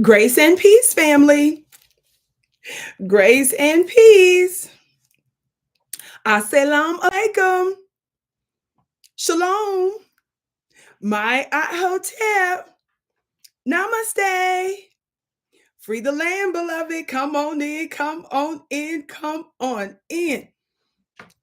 Grace and peace, family. Grace and peace. Assalamu alaikum. Shalom. My hotel. Namaste. Free the land, beloved. Come on in, come on in, come on in.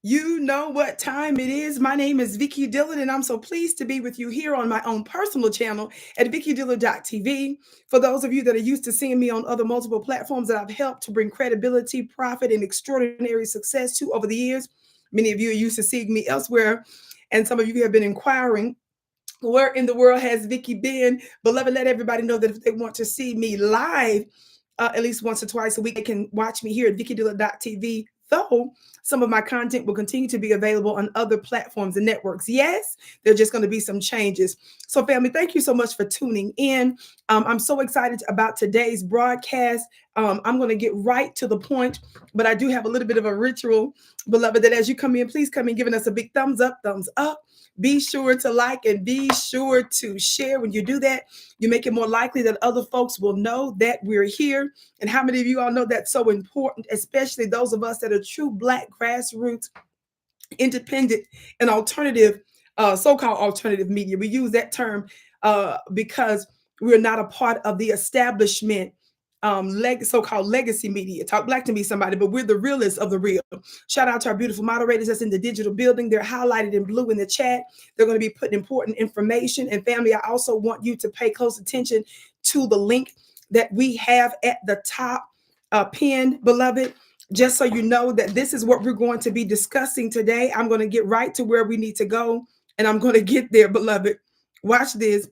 You know what time it is. My name is Vicki Dillard, and I'm so pleased to be with you here on my own personal channel at VickiDillard.tv. For those of you that are used to seeing me on other multiple platforms that I've helped to bring credibility, profit, and extraordinary success to over the years, many of you are used to seeing me elsewhere, and some of you have been inquiring, where in the world has Vicki been? Beloved, let everybody know that if they want to see me live, at least once or twice a week, they can watch me here at VickiDillard.tv. Though some of my content will continue to be available on other platforms and networks. Yes, there's just going to be some changes. So family, thank you so much for tuning in. I'm so excited about today's broadcast. I'm going to get right to the point, but I do have a little bit of a ritual, beloved, that as you come in, please come in giving us a big thumbs up, thumbs up. Be sure to like and be sure to share. When you do that, you make it more likely that other folks will know that we're here. And how many of you all know that's so important, especially those of us that are true Black grassroots, independent, and alternative, so-called alternative media. We use that term because we're not a part of the establishment, so-called legacy media. Talk black to me, somebody, but we're the realest of the real. Shout out to our beautiful moderators that's in the digital building. They're highlighted in blue in the chat. They're going to be putting important information. And family, I also want you to pay close attention to the link that we have at the top pinned, beloved, just so you know that this is what we're going to be discussing today. I'm going to get right to where we need to go, and I'm going to get there, beloved. Watch this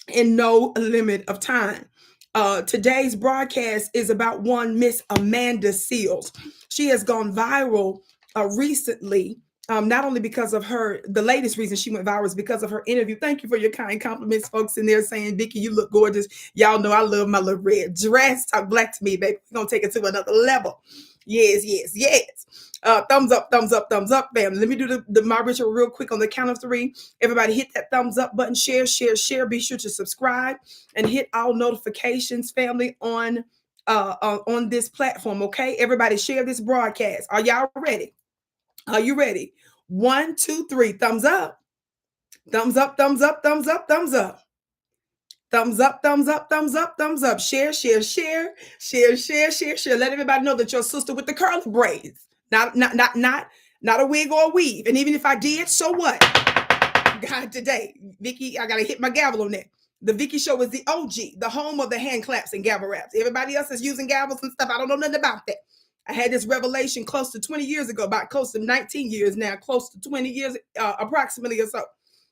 in no limit of time. Today's broadcast is about one Miss Amanda Seales. She has gone viral recently, not only because of the latest reason she went viral is because of her interview. Thank you for your kind compliments, folks in there saying, Vicki, you look gorgeous. Y'all know I love my little red dress. Talk black to me, baby. We're going to take it to another level. Yes, yes, yes. Thumbs up, thumbs up, thumbs up, family. Let me do my ritual real quick on the count of 3. Everybody hit that thumbs up button, share, share, share. Be sure to subscribe and hit all notifications, family, on this platform, okay? Everybody share this broadcast. Are y'all ready? Are you ready? 1, 2, 3. Thumbs up. Thumbs up, thumbs up, thumbs up, thumbs up. Thumbs up, thumbs up, thumbs up, thumbs up. Share, share, share, share, share, share, share. Let everybody know that your sister with the curly braids. Not a wig or a weave. And even if I did, so what? God, today, Vicki, I gotta hit my gavel on that. The Vicki Show is the OG, the home of the hand claps and gavel raps. Everybody else is using gavels and stuff. I don't know nothing about that. I had this revelation close to 20 years ago, about close to 19 years now, close to 20 years, approximately or so.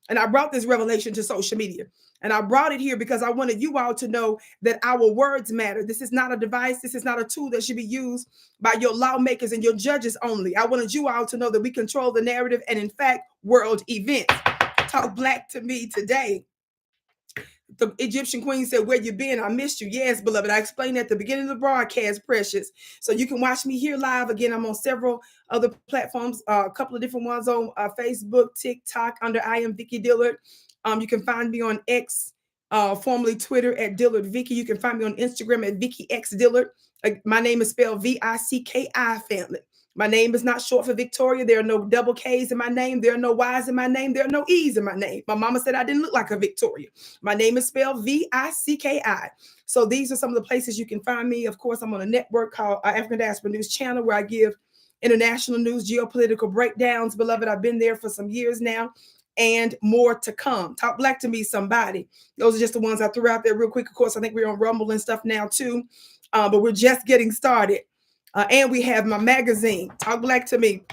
And I brought this revelation to social media. And I brought it here because I wanted you all to know that our words matter. This is not a device. This is not a tool that should be used by your lawmakers and your judges only. I wanted you all to know that we control the narrative and, in fact, world events. Talk black to me today. The Egyptian queen said, where you been? I missed you. Yes, beloved. I explained at the beginning of the broadcast, precious. So you can watch me here live. Again, I'm on several other platforms, a couple of different ones on Facebook, TikTok, under I am Vicki Dillard. You can find me on X, formerly Twitter, at Dillard Vicki. You can find me on Instagram at Vicki X Dillard. My name is spelled V-I-C-K-I, family. My name is not short for Victoria. There are no double K's in my name. There are no Y's in my name. There are no E's in my name. My mama said I didn't look like a Victoria. My name is spelled V-I-C-K-I. So these are some of the places you can find me. Of course, I'm on a network called African Diaspora News Channel, where I give international news, geopolitical breakdowns. Beloved, I've been there for some years now, and more to come. Talk black to me, somebody. Those are just the ones I threw out there real quick. Of course, I think we're on Rumble and stuff now too, but we're just getting started. And we have my magazine, Talk Black to Me.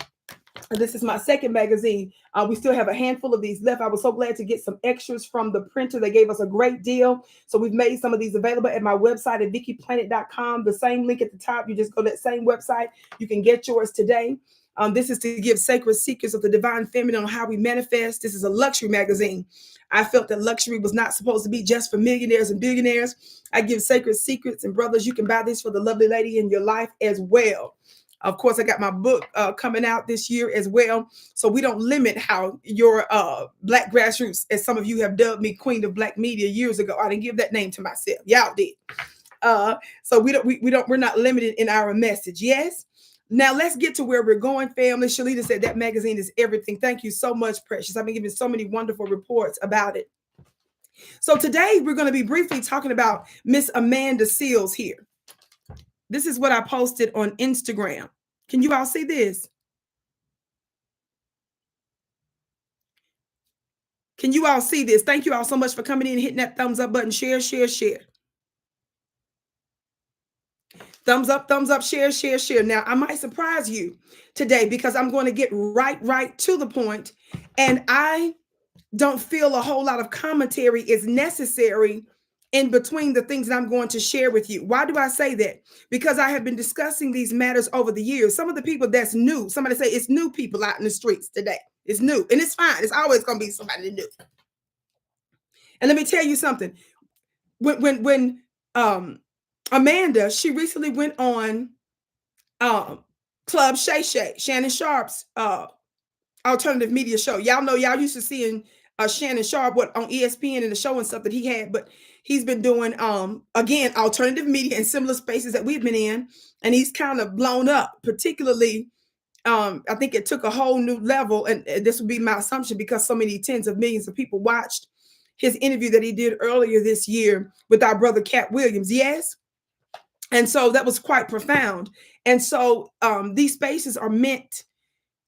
This is my second magazine. We still have a handful of these left. I was so glad to get some extras from the printer. They gave us a great deal. So we've made some of these available at my website at VickiPlanet.com. The same link at the top. You just go to that same website. You can get yours today. This is to give sacred secrets of the divine feminine on how we manifest. This is a luxury magazine. I felt that luxury was not supposed to be just for millionaires and billionaires. I give sacred secrets, and brothers, you can buy this for the lovely lady in your life as well. Of course, I got my book coming out this year as well. So we don't limit how your Black grassroots, as some of you have dubbed me Queen of Black Media years ago. I didn't give that name to myself. Y'all did. So we're not limited in our message. Yes. Now let's get to where we're going, family. Shalita said that magazine is everything. Thank you so much, Precious. I've been giving so many wonderful reports about it. So today we're going to be briefly talking about Miss Amanda Seales here. This is what I posted on Instagram. Can you all see this? Can you all see this? Thank you all so much for coming in and hitting that thumbs up button. Share, share, share. Thumbs up, share, share, share. Now, I might surprise you today because I'm going to get right to the point, and I don't feel a whole lot of commentary is necessary in between the things that I'm going to share with you. Why do I say that? Because I have been discussing these matters over the years. Some of the people that's new, somebody say it's new people out in the streets today. It's new, and it's fine. It's always going to be somebody new. And let me tell you something. When Amanda, she recently went on Club Shay Shay, Shannon Sharp's alternative media show. Y'all know, y'all used to seeing Shannon Sharp on ESPN and the show and stuff that he had, but he's been doing again alternative media in similar spaces that we've been in, and he's kind of blown up. Particularly, I think it took a whole new level, and this would be my assumption because so many tens of millions of people watched his interview that he did earlier this year with our brother Cat Williams. Yes. And so that was quite profound. And so these spaces are meant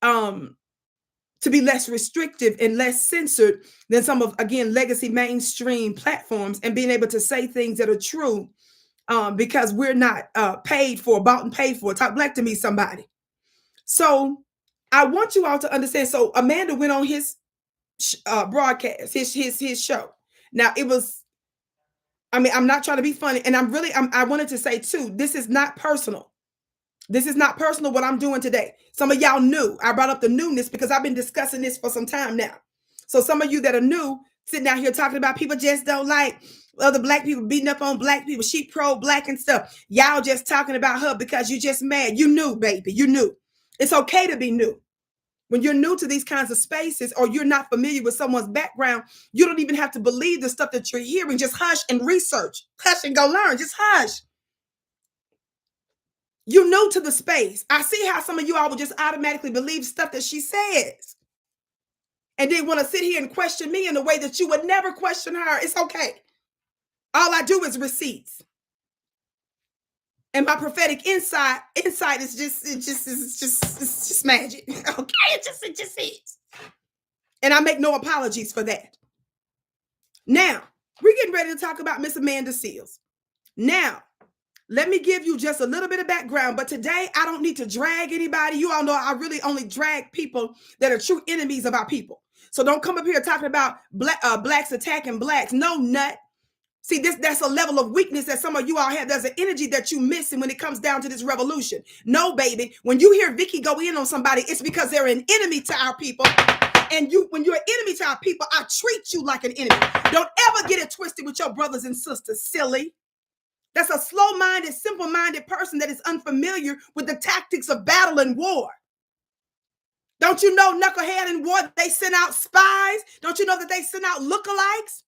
to be less restrictive and less censored than some of, again, legacy mainstream platforms, and being able to say things that are true because we're not bought and paid for. Talk black to me, somebody. So I want you all to understand. So Amanda went on his broadcast, his show. Now it was, I mean, I'm not trying to be funny, and I wanted to say too, this is not personal. This is not personal what I'm doing today. Some of y'all knew. I brought up the newness because I've been discussing this for some time now. So some of you that are new, sitting out here talking about people just don't like other black people beating up on black people, she pro-black and stuff. Y'all just talking about her because you just mad. You knew, baby. You knew. It's okay to be new. When you're new to these kinds of spaces, or you're not familiar with someone's background, you don't even have to believe the stuff that you're hearing. Just hush and research. Hush and go learn. Just hush. You're new to the space. I see how some of you all will just automatically believe stuff that she says, and then want to sit here and question me in a way that you would never question her. It's okay. All I do is receipts. And my prophetic insight is just magic. Okay, it just is. And I make no apologies for that. Now, we're getting ready to talk about Miss Amanda Seales. Now, let me give you just a little bit of background, but today I don't need to drag anybody. You all know I really only drag people that are true enemies of our people. So don't come up here talking about blacks attacking blacks. No, nut. See, that's a level of weakness that some of you all have. There's an energy that you missing when it comes down to this revolution. No, baby. When you hear Vicki go in on somebody, it's because they're an enemy to our people. And when you're an enemy to our people, I treat you like an enemy. Don't ever get it twisted with your brothers and sisters, silly. That's a slow-minded, simple-minded person that is unfamiliar with the tactics of battle and war. Don't you know, knucklehead in war, they send out spies? Don't you know that they send out lookalikes?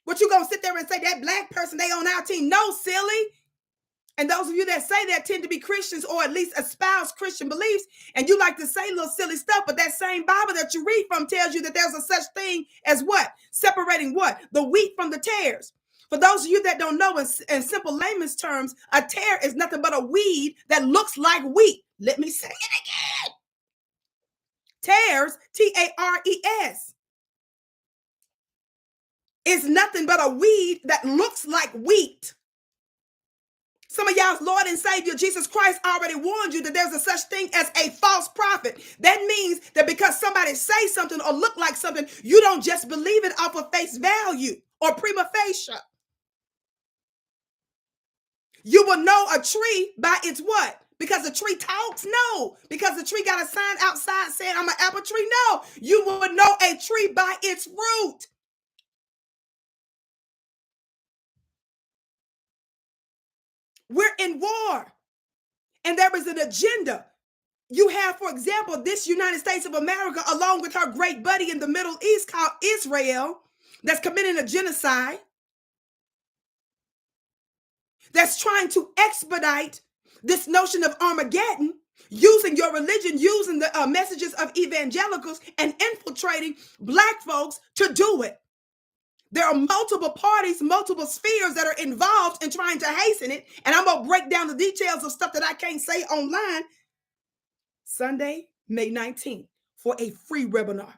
What, you gonna sit there and say that black person, they on our team? No, silly. And those of you that say that tend to be Christians, or at least espouse Christian beliefs, and you like to say little silly stuff, but that same Bible that you read from tells you that there's a such thing as what? Separating what? The wheat from the tares. For those of you that don't know, in simple layman's terms, a tare is nothing but a weed that looks like wheat. Let me say it again. Tares, T-A-R-E-S, is nothing but a weed that looks like wheat. Some of y'all's Lord and Savior, Jesus Christ, already warned you that there's a such thing as a false prophet. That means that because somebody say something or look like something, you don't just believe it off of face value or prima facie. You will know a tree by its what? Because the tree talks? No. Because the tree got a sign outside saying I'm an apple tree? No. You will know a tree by its fruit. We're in war. And there is an agenda. You have, for example, this United States of America, along with her great buddy in the Middle East called Israel, that's committing a genocide, that's trying to expedite this notion of Armageddon, using your religion, using the messages of evangelicals, and infiltrating Black folks to do it. There are multiple parties, multiple spheres that are involved in trying to hasten it. And I'm going to break down the details of stuff that I can't say online. Sunday, May 19th, for a free webinar.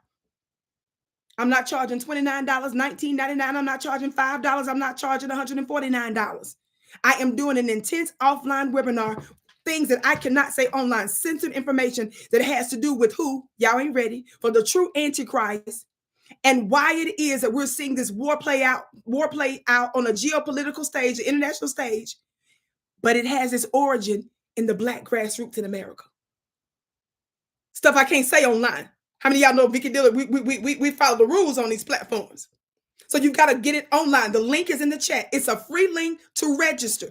I'm not charging $29, $19.99. I'm not charging $5. I'm not charging $149. I am doing an intense offline webinar, things that I cannot say online, censored information that has to do with who, y'all ain't ready, for the true Antichrist, and why it is that we're seeing this war play out on a geopolitical stage, the international stage, but it has its origin in the Black grassroots in America. Stuff I can't say online. How many of y'all know Vicki Dillard? We follow the rules on these platforms. So you've got to get it online. The link is in the chat. It's a free link to register.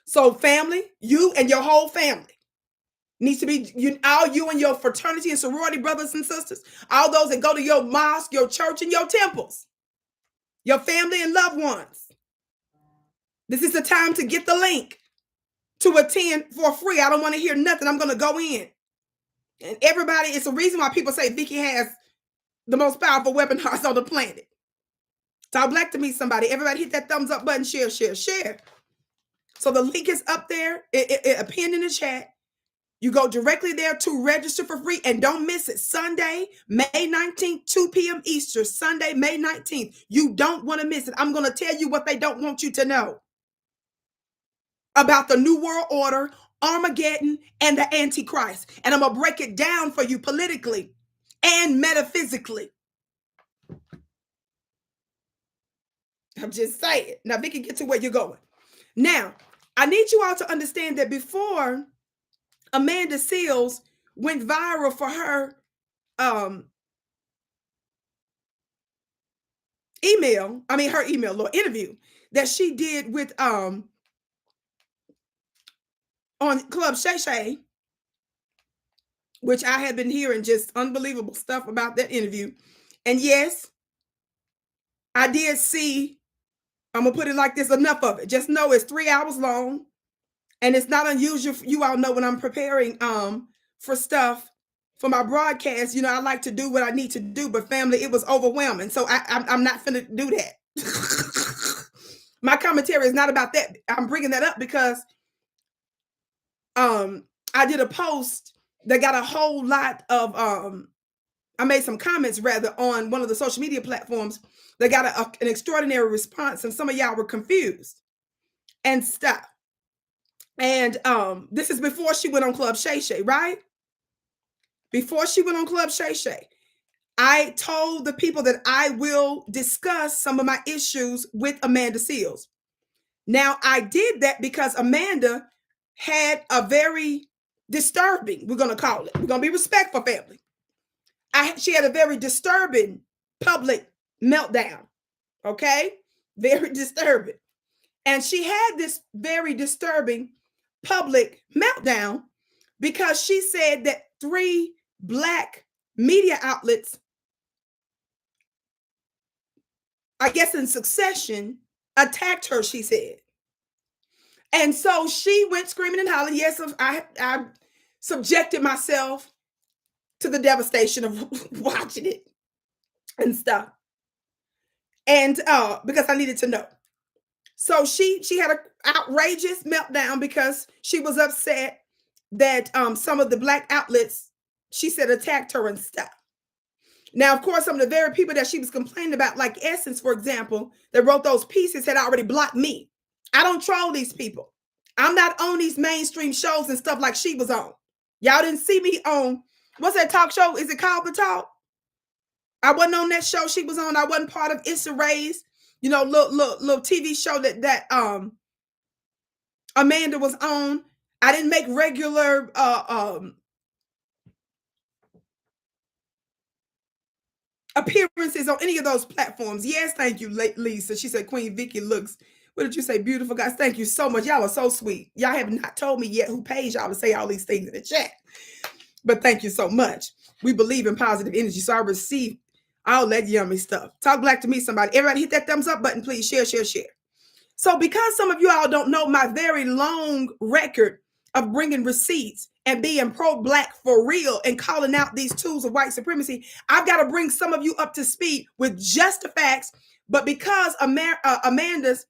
So family, you and your whole family needs to be, all you and your fraternity and sorority brothers and sisters, all those that go to your mosque, your church, and your temples, your family and loved ones. This is the time to get the link to attend for free. I don't want to hear nothing. I'm going to go in. And everybody, it's a reason why people say Vicki has the most powerful webinars on the planet. Talk black to me, somebody. Everybody hit that thumbs up button, share, share, share. So the link is up there, it pinned in the chat. You go directly there to register for free, and don't miss it. Sunday, May 19th, 2 p.m. Eastern, Sunday, May 19th. You don't want to miss it. I'm going to tell you what they don't want you to know about the New World Order, Armageddon, and the Antichrist. And I'm going to break it down for you politically and metaphysically. I'm just saying. Now, Vicki, get to where you're going. Now, I need you all to understand that before Amanda Seales went viral for her interview that she did with on Club Shay Shay, which I had been hearing just unbelievable stuff about that interview. And yes, I did see, I'm gonna put it like this, enough of it. Just know it's 3 hours long, and it's not unusual. You all know when I'm preparing for stuff for my broadcast, you know, I like to do what I need to do, but family, it was overwhelming. So I'm not finna do that. My commentary is not about that. I'm bringing that up because I did a post that got a whole lot of I made some comments rather on one of the social media platforms that got an extraordinary response, and some of y'all were confused and stuff. And this is before she went on Club Shay Shay, right? Before she went on Club Shay Shay, I told the people that I will discuss some of my issues with Amanda Seales. Now, I did that because Amanda had a very disturbing, we're going to call it, we're going to be respectful, family. She had a very disturbing public meltdown, okay? Very disturbing. And she had this very disturbing public meltdown because she said that 3 Black media outlets, I guess in succession, attacked her, she said. And so she went screaming and hollering. Yes, I subjected myself to the devastation of watching it and stuff. And because I needed to know. So she had an outrageous meltdown because she was upset that some of the Black outlets, she said, attacked her and stuff. Now, of course, some of the very people that she was complaining about, like Essence, for example, that wrote those pieces, had already blocked me. I don't troll these people. I'm not on these mainstream shows and stuff like she was on. Y'all didn't see me on, what's that talk show? Is it called The Talk? I wasn't on that show she was on. I wasn't part of Issa Rae's, you know, little TV show that Amanda was on. I didn't make regular appearances on any of those platforms. Yes, thank you, Lisa. She said Queen Vicki looks What did you say? Beautiful guys. Thank you so much. Y'all are so sweet. Y'all have not told me yet who pays y'all to say all these things in the chat. But thank you so much. We believe in positive energy. So I receive all that yummy stuff. Talk black to me, somebody. Everybody hit that thumbs up button, please. Share, share, share. So because some of you all don't know my very long record of bringing receipts and being pro-black for real and calling out these tools of white supremacy, I've got to bring some of you up to speed with just the facts. But because Amanda's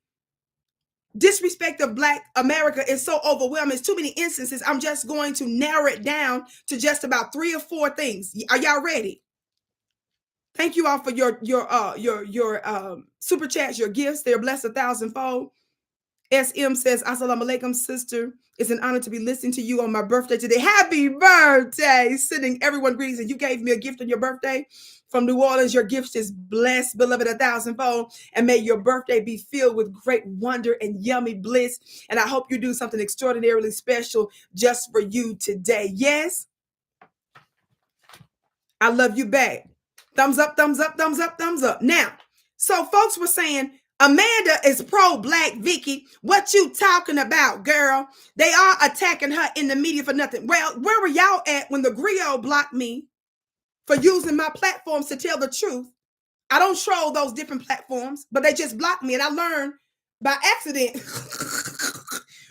disrespect of Black America is so overwhelming, it's too many instances, I'm just going to narrow it down to just about 3 or 4 things. Are y'all ready? Thank you all for your super chats, your gifts. They're blessed 1,000-fold. SM says, Assalamu alaikum, sister. It's an honor to be listening to you on my birthday today. Happy birthday. Sending everyone greetings. And you gave me a gift on your birthday from New Orleans. Your gift is blessed, beloved 1,000-fold. And may your birthday be filled with great wonder and yummy bliss. And I hope you do something extraordinarily special just for you today. Yes? I love you back. Thumbs up, thumbs up, thumbs up, thumbs up. Now, so folks were saying, Amanda is pro-black, Vicki. What you talking about, girl? They are attacking her in the media for nothing. Well, where were y'all at when the griot blocked me for using my platforms to tell the truth? I don't troll those different platforms, but they just blocked me. And I learned by accident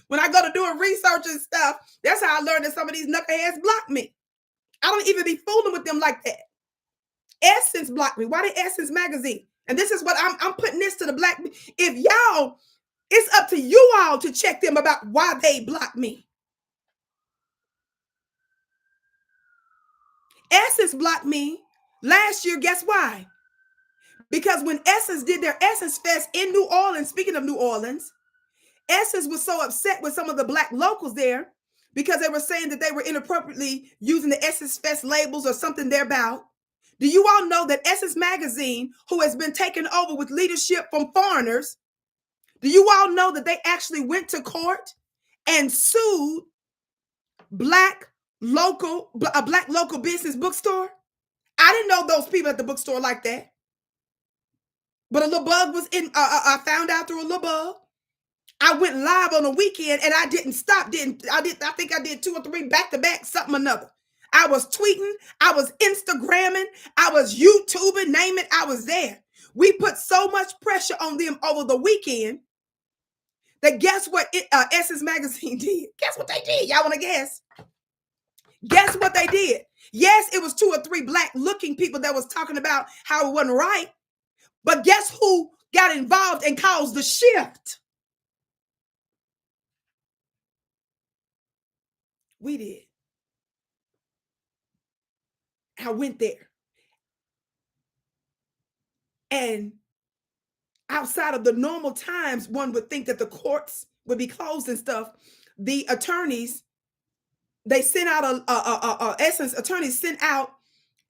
when I go to doing research and stuff, that's how I learned that some of these knuckleheads block me. I don't even be fooling with them like that. Essence blocked me. Why did Essence magazine? And this is what I'm putting this to the black. If y'all, it's up to you all to check them about why they blocked me. Essence blocked me last year. Guess why? Because when Essence did their Essence Fest in New Orleans, speaking of New Orleans, Essence was so upset with some of the black locals there because they were saying that they were inappropriately using the Essence Fest labels or something thereabout. Do you all know that Essence Magazine, who has been taken over with leadership from foreigners, do you all know that they actually went to court and sued a black local business bookstore? I didn't know those people at the bookstore like that. But a little bug was in, I found out through a little bug. I went live on a weekend and I didn't stop. I think I did 2 or 3 back-to-back, something or another. I was tweeting, I was Instagramming, I was YouTubing, name it, I was there. We put so much pressure on them over the weekend that guess what Essence Magazine did? Guess what they did? Y'all want to guess? Guess what they did? Yes, it was 2 or 3 black-looking people that was talking about how it wasn't right. But guess who got involved and caused the shift? We did. I went there. And outside of the normal times, one would think that the courts would be closed and stuff. The attorneys, they sent out Essence attorneys sent out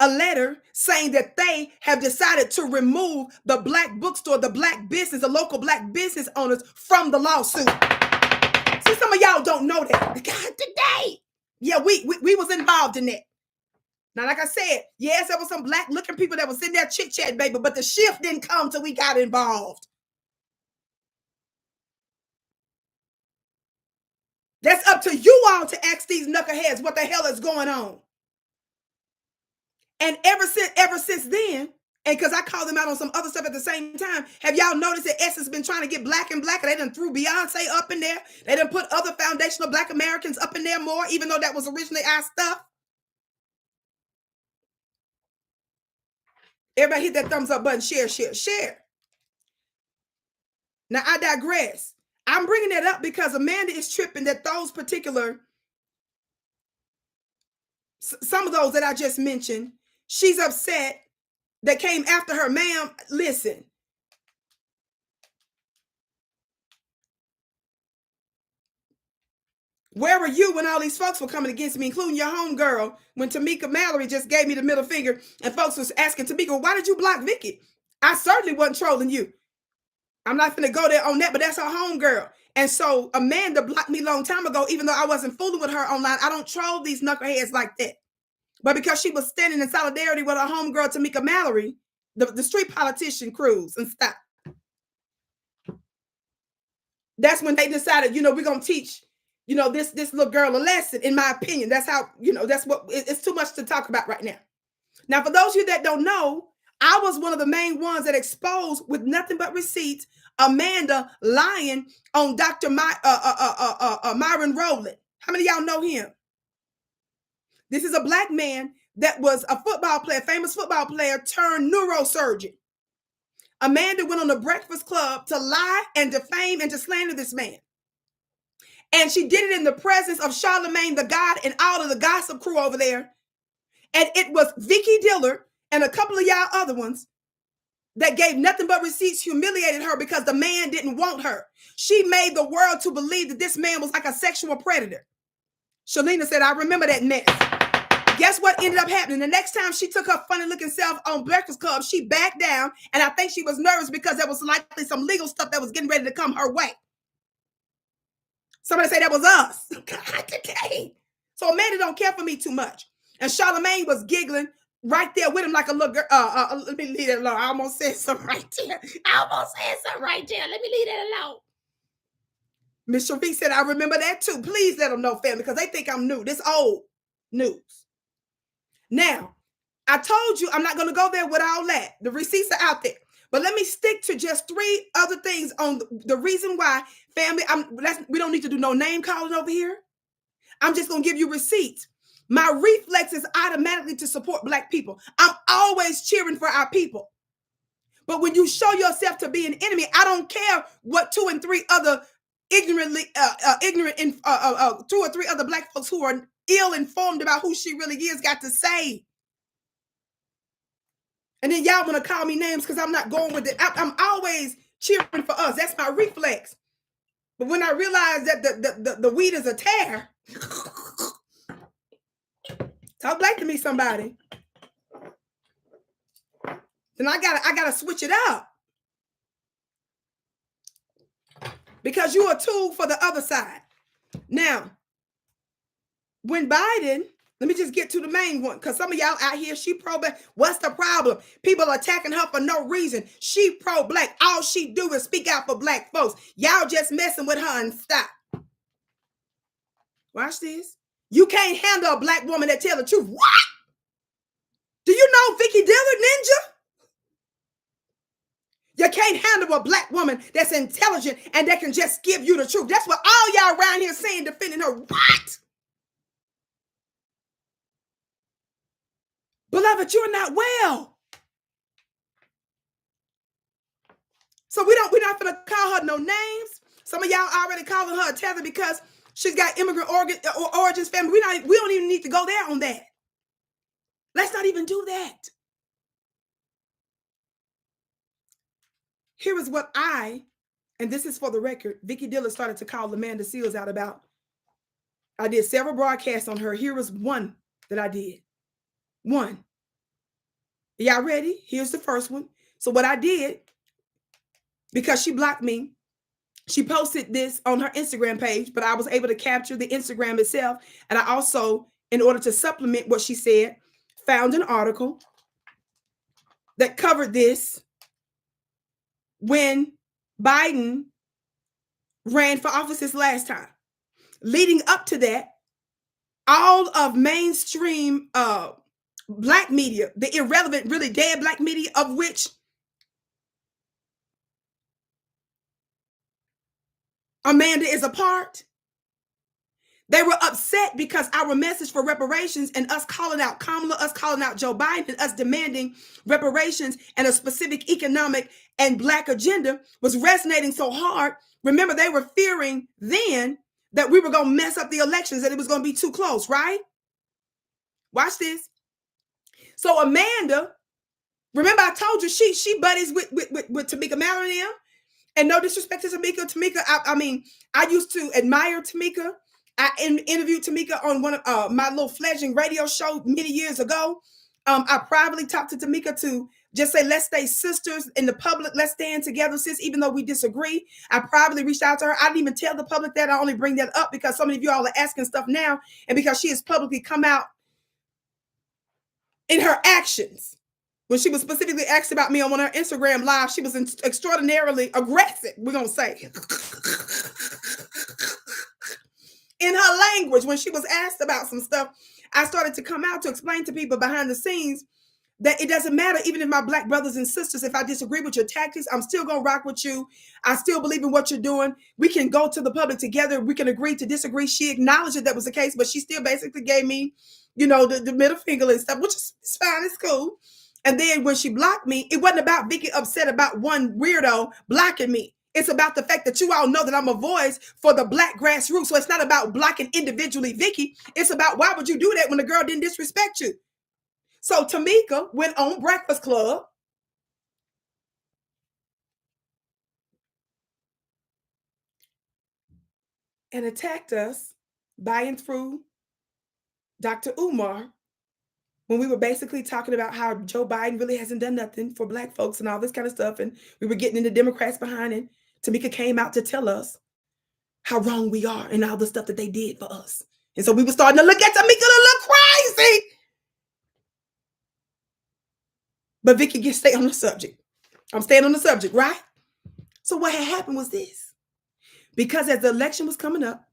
a letter saying that they have decided to remove the black bookstore, the black business, the local black business owners from the lawsuit. See, some of y'all don't know that. God, today. Yeah, we was involved in that. Now, like I said, yes, there was some black looking people that was in there chit-chat, baby, but the shift didn't come till we got involved. That's up to you all to ask these knuckleheads what the hell is going on. And ever since then, and because I called them out on some other stuff at the same time, have y'all noticed that Essence been trying to get black and blacker? They done threw Beyonce up in there. They done put other foundational black Americans up in there more, even though that was originally our stuff. Everybody hit that thumbs up button, share, share, share. Now, I digress. I'm bringing that up because Amanda is tripping that those particular, some of those that I just mentioned, she's upset that came after her. Ma'am, listen. Where were you when all these folks were coming against me, including your homegirl, when Tamika Mallory just gave me the middle finger and folks was asking Tamika, why did you block Vicki? I certainly wasn't trolling you. I'm not going to go there on that, but that's her homegirl. And so Amanda blocked me a long time ago, even though I wasn't fooling with her online. I don't troll these knuckleheads like that. But because she was standing in solidarity with her homegirl, Tamika Mallory, the street politician crews and stuff. That's when they decided, we're going to teach, this little girl a lesson, in my opinion. That's how, that's what, it's too much to talk about right now. Now, for those of you that don't know, I was one of the main ones that exposed, with nothing but receipts, Amanda lying on Dr. Myron Rowland. How many of y'all know him? This is a black man that was a football player, famous football player turned neurosurgeon. Amanda went on the Breakfast Club to lie and defame and to slander this man. And she did it in the presence of Charlemagne the God and all of the gossip crew over there. And it was Vicki, Dillard, and a couple of y'all other ones that gave nothing but receipts, humiliated her because the man didn't want her. She made the world to believe that this man was like a sexual predator. Shalina said, I remember that mess. Guess what ended up happening? The next time she took her funny looking self on Breakfast Club, she backed down. And I think she was nervous because there was likely some legal stuff that was getting ready to come her way. Somebody say that was us. God, okay. So Amanda don't care for me too much. And Charlemagne was giggling right there with him like a little girl. Let me leave that alone. I almost said something right there. Let me leave that alone. Miss Shafiq said, I remember that too. Please let them know, family, because they think I'm new. This old news. Now, I told you I'm not going to go there with all that. The receipts are out there. But let me stick to just 3 other things on the reason why, family, we don't need to do no name calling over here. I'm just going to give you receipts. My reflex is automatically to support black people. I'm always cheering for our people. But when you show yourself to be an enemy, I don't care what 2 and 3 other ignorant 2 or 3 other black folks who are ill-informed about who she really is got to say. And then y'all want to call me names because I'm not going with it. I'm always cheering for us. That's my reflex. But when I realize that the weed is a tear, talk black to me, somebody. Then I gotta switch it up. Because you're a tool for the other side. Now, when Biden, let me just get to the main one, because some of y'all out here, she pro-black. What's the problem? People attacking her for no reason. She pro-black. All she do is speak out for black folks. Y'all just messing with her and stop. Watch this. You can't handle a black woman that tell the truth. What? Do you know Vicki Dillard, ninja? You can't handle a black woman that's intelligent and that can just give you the truth. That's what all y'all around here saying, defending her. What? Beloved, you're not well. So we're not going to call her no names. Some of y'all already calling her a tether because she's got immigrant origins, family. We don't even need to go there on that. Let's not even do that. Here is what and this is for the record, Vicki Dillard started to call Amanda Seals out about. I did several broadcasts on her. Here was one that I did. One. Y'all ready? Here's the first one. So what I did, because she blocked me, she posted this on her Instagram page, but I was able to capture the Instagram itself. And I also, in order to supplement what she said, found an article that covered this when Biden ran for office this last time. Leading up to that, all of mainstream black media, the irrelevant, really dead black media, of which Amanda is a part, they were upset because our message for reparations and us calling out Kamala, us calling out Joe Biden, and us demanding reparations and a specific economic and black agenda was resonating so hard. Remember, they were fearing then that we were going to mess up the elections, that it was going to be too close, right? Watch this. So Amanda, remember I told you she buddies with Tamika Mallory. And no disrespect to Tamika. I mean, I used to admire Tamika. I interviewed Tamika on one of my little fledgling radio show many years ago. I privately talked to Tamika to just say, let's stay sisters in the public. Let's stand together, sis, even though we disagree. I privately reached out to her. I didn't even tell the public that. I only bring that up because so many of you all are asking stuff now. And because she has publicly come out in her actions When she was specifically asked about me on one of her Instagram live, she was extraordinarily aggressive, we're going to say. In her language, when she was asked about some stuff, I started to come out to explain to people behind the scenes that it doesn't matter, even if my Black brothers and sisters, if I disagree with your tactics, I'm still going to rock with you. I still believe in what you're doing. We can go to the public together. We can agree to disagree. She acknowledged that was the case, but she still basically gave me, the middle finger and stuff, which is fine. It's cool. And then when she blocked me, it wasn't about Vicki upset about one weirdo blocking me. It's about the fact that you all know that I'm a voice for the Black grassroots. So it's not about blocking individually Vicki. It's about, why would you do that when the girl didn't disrespect you? So Tamika went on Breakfast Club and attacked us by and through Dr. Umar when we were basically talking about how Joe Biden really hasn't done nothing for Black folks and all this kind of stuff. And we were getting the Democrats behind it. Tamika came out to tell us how wrong we are and all the stuff that they did for us. And so we were starting to look at Tamika a little crazy. But Vicki can stay on the subject. I'm staying on the subject, right? So what had happened was this. Because as the election was coming up,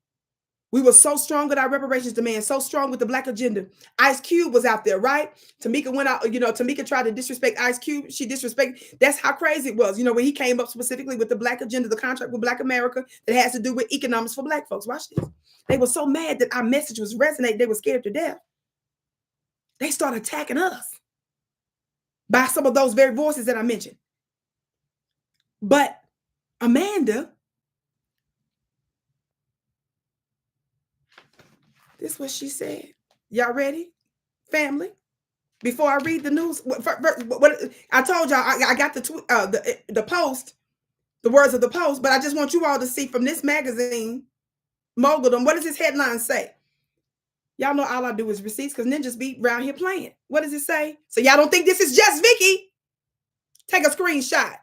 we were so strong with our reparations demand, so strong with the Black agenda. Ice Cube was out there, right? Tamika went out, Tamika tried to disrespect Ice Cube. She disrespected. That's how crazy it was. When he came up specifically with the Black agenda, the contract with Black America that has to do with economics for Black folks. Watch this. They were so mad that our message was resonating. They were scared to death. They started attacking us by some of those very voices that I mentioned. But Amanda, this is what she said. Y'all ready, family? Before I read the news, what I told y'all, I got the post, the words of the post, but I just want you all to see from this magazine, Moguldom. What does this headline say? Y'all know all I do is receipts because ninjas be around here playing. What does it say? So y'all don't think this is just Vicki? Take a screenshot.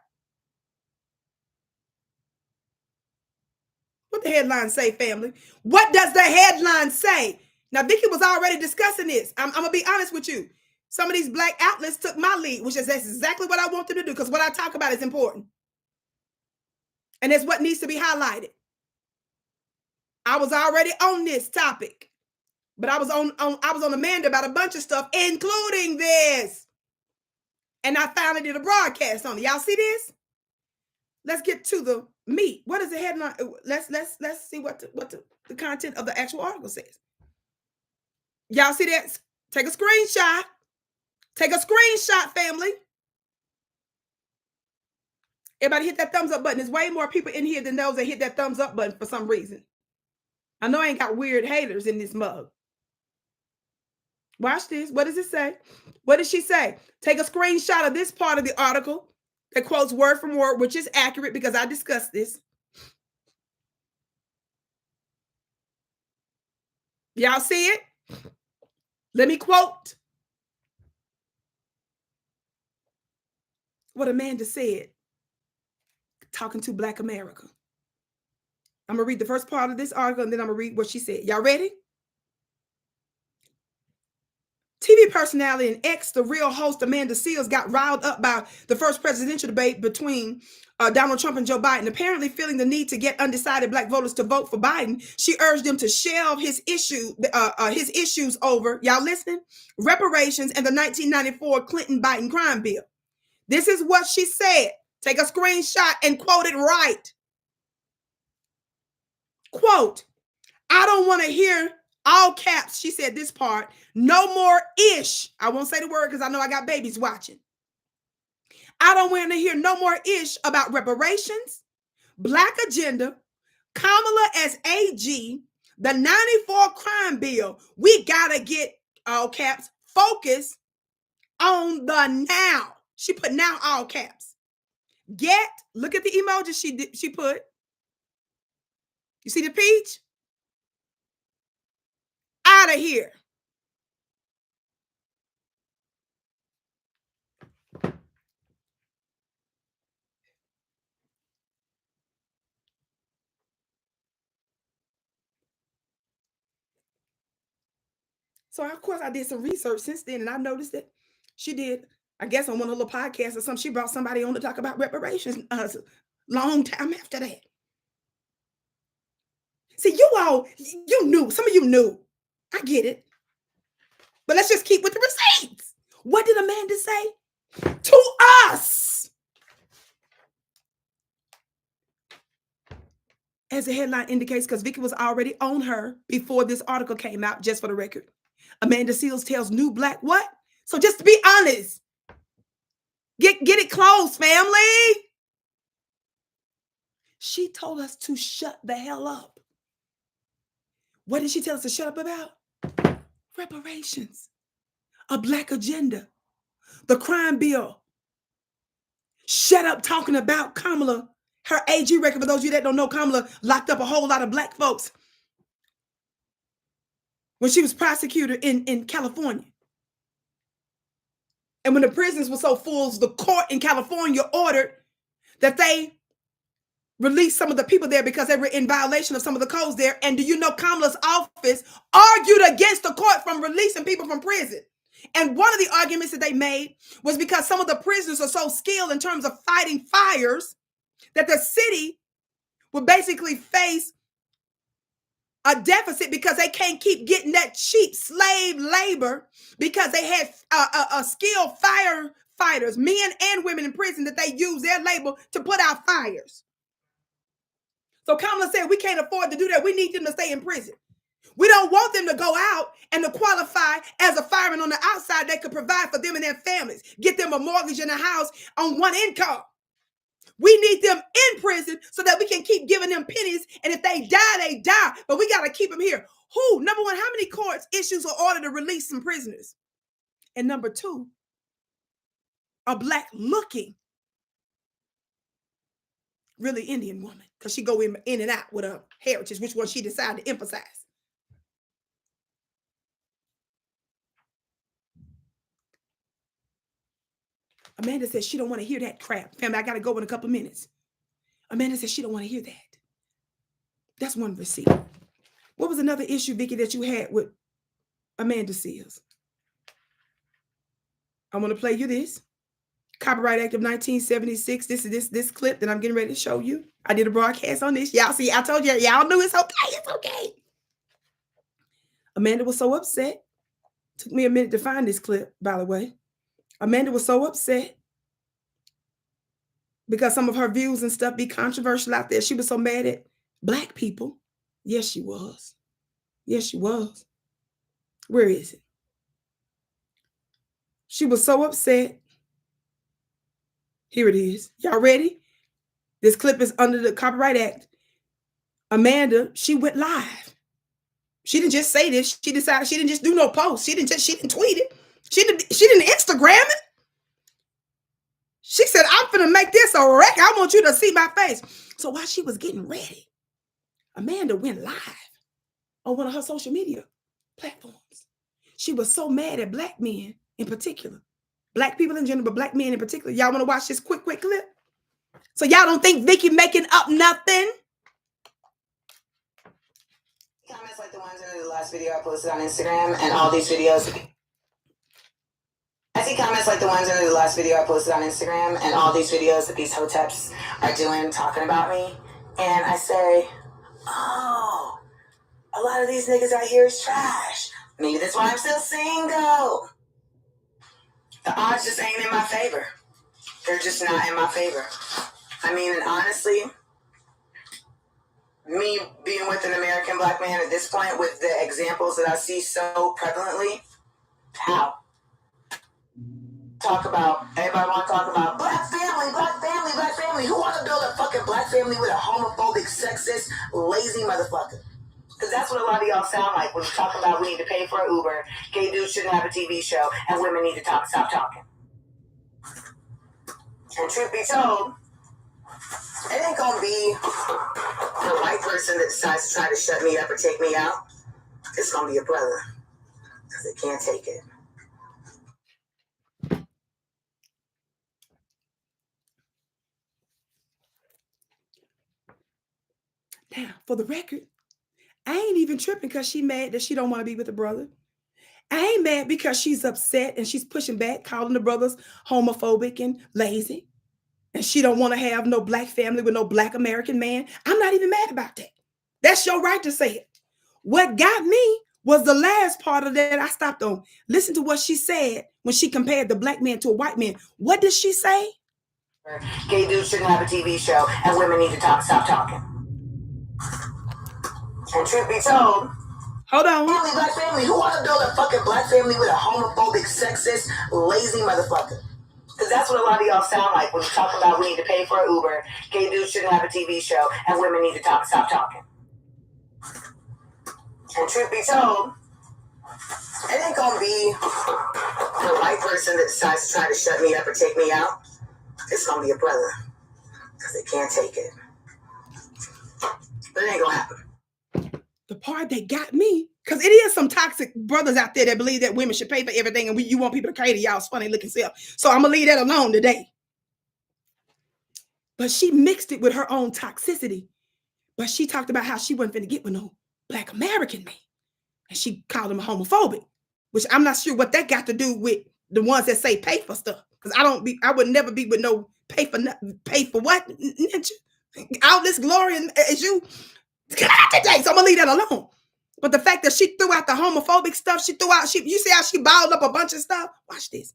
What the headline say, family? What does the headline say? Now, Vicki was already discussing this. I'm going to be honest with you. Some of these Black outlets took my lead, which is that's exactly what I want them to do because what I talk about is important. And it's what needs to be highlighted. I was already on this topic, but I was on Amanda about a bunch of stuff, including this. And I finally did a broadcast on it. Y'all see this? Let's get to the meat. What is the headline? Let's see what the content of the actual article says. Y'all see that? Take a screenshot. Take a screenshot, family. Everybody hit that thumbs up button. There's way more people in here than those that hit that thumbs up button for some reason. I know I ain't got weird haters in this mug. Watch this. What does it say? What does she say? Take a screenshot of this part of the article that quotes word from word, which is accurate because I discussed this. Y'all see it? Let me quote what Amanda said, talking to Black America. I'm going to read the first part of this article, and then I'm going to read what she said. Y'all ready? TV personality and The Real host Amanda Seales got riled up by the first presidential debate between Donald Trump and Joe Biden. Apparently feeling the need to get undecided Black voters to vote for Biden, she urged them to shelve his issues over, y'all listening? Reparations and the 1994 Clinton-Biden crime bill. This is what she said. Take a screenshot and quote it right. Quote, I don't want to hear, all caps, she said this part, no more ish. I won't say the word because I know I got babies watching. I don't want to hear no more ish about reparations, Black agenda, Kamala as AG, the 94 crime bill. We got to get, all caps, focus on the now. She put now all caps. Get, look at the emoji she put. You see the peach? Out of here. So of course I did some research since then, and I noticed that she did. I guess on one of the little podcasts or something, she brought somebody on to talk about reparations long time after that. See, you knew. Some of you knew. I get it. But let's just keep with the receipts. What did Amanda say? To us. As the headline indicates, because Vicki was already on her before this article came out, just for the record. Amanda Seales tells New Black what? So just to be honest, get it close, family. She told us to shut the hell up. What did she tell us to shut up about? Reparations, a Black agenda, the crime bill. Shut up talking about Kamala. Her AG record, for those of you that don't know, Kamala locked up a whole lot of Black folks when she was prosecutor in California. And when the prisons were so full, the court in California ordered that they release some of the people there because they were in violation of some of the codes there. And do you know Kamala's office argued against the court from releasing people from prison? And one of the arguments that they made was because some of the prisoners are so skilled in terms of fighting fires that the city would basically face a deficit because they can't keep getting that cheap slave labor because they had a skilled firefighters, men and women in prison, that they use their labor to put out fires. So Kamala said, we can't afford to do that. We need them to stay in prison. We don't want them to go out and to qualify as a fireman on the outside that could provide for them and their families, get them a mortgage and a house on one income. We need them in prison so that we can keep giving them pennies. And if they die, they die. But we got to keep them here. Who? Number one, how many courts issues an order to release some prisoners? And number two, a Black looking, really Indian woman, because she go in and out with her heritage, which one she decided to emphasize. Amanda says she don't want to hear that crap. Family, I got to go in a couple of minutes. Amanda says she don't want to hear that. That's one receipt. What was another issue, Vicki, that you had with Amanda Seales? I want to play you this. Copyright Act of 1976. This clip that I'm getting ready to show you. I did a broadcast on this. Y'all see, I told you, y'all knew it's okay. It's okay. Amanda was so upset. Took me a minute to find this clip, by the way. Amanda was so upset because some of her views and stuff be controversial out there. She was so mad at Black people. Yes, she was. Yes, she was. Where is it? She was so upset. Here it is. Y'all ready? This clip is under the Copyright Act. Amanda, she went live. She didn't just say this. She decided she didn't just do no post. She didn't tweet it. She didn't Instagram it. She said, I'm finna make this a record. I want you to see my face. So while she was getting ready, Amanda went live on one of her social media platforms. She was so mad at Black men in particular. Black people in general, but Black men in particular. Y'all want to watch this quick clip? So y'all don't think Vicki making up nothing? Comments like the ones in the last video I posted on Instagram and all these videos. I see comments like the ones in the last video I posted on Instagram and all these videos that these hoteps are doing, talking about me. And I say, oh, a lot of these niggas out here is trash. Maybe that's why I'm still single. The odds just ain't in my favor. They're just not in my favor. I mean, and honestly, me being with an American Black man at this point, with the examples that I see so prevalently, how? Everybody want to talk about Black family, Black family, Black family. Who want to build a fucking Black family with a homophobic, sexist, lazy motherfucker? Because that's what a lot of y'all sound like when you talk about we need to pay for an Uber, gay dudes shouldn't have a TV show, and women need to stop talking. And truth be told, it ain't gonna be the white person that decides to try to shut me up or take me out. It's gonna be a brother, because they can't take it. Now, for the record, I ain't even tripping because she mad that she don't want to be with the brother. I ain't mad because she's upset and she's pushing back, calling the brothers homophobic and lazy. And she don't want to have no black family with no black American man. I'm not even mad about that. That's your right to say it. What got me was the last part of that I stopped on. Listen to what she said when she compared the black man to a white man. What did she say? Gay dudes shouldn't have a TV show, and women need to stop talking. And truth be told, hold on. Black family. Who want to build a fucking black family with a homophobic, sexist, lazy motherfucker? Because that's what a lot of y'all sound like when you talk about we need to pay for an Uber, gay dudes shouldn't have a TV show, and women need to stop talking. And truth be told, it ain't gonna be the white person that decides to try to shut me up or take me out. It's gonna be a brother. Because they can't take it. But it ain't gonna happen. The part that got me, because it is some toxic brothers out there that believe that women should pay for everything and you want people to cater y'all's funny looking self. So I'm going to leave that alone today. But she mixed it with her own toxicity. But she talked about how she wasn't finna get with no black American man. And she called him homophobic, which I'm not sure what that got to do with the ones that say pay for stuff. Because I would never be with no pay for what? All this glory as you today. So I'm gonna leave that alone. But the fact that she threw out the homophobic stuff, you see how she balled up a bunch of stuff? Watch this.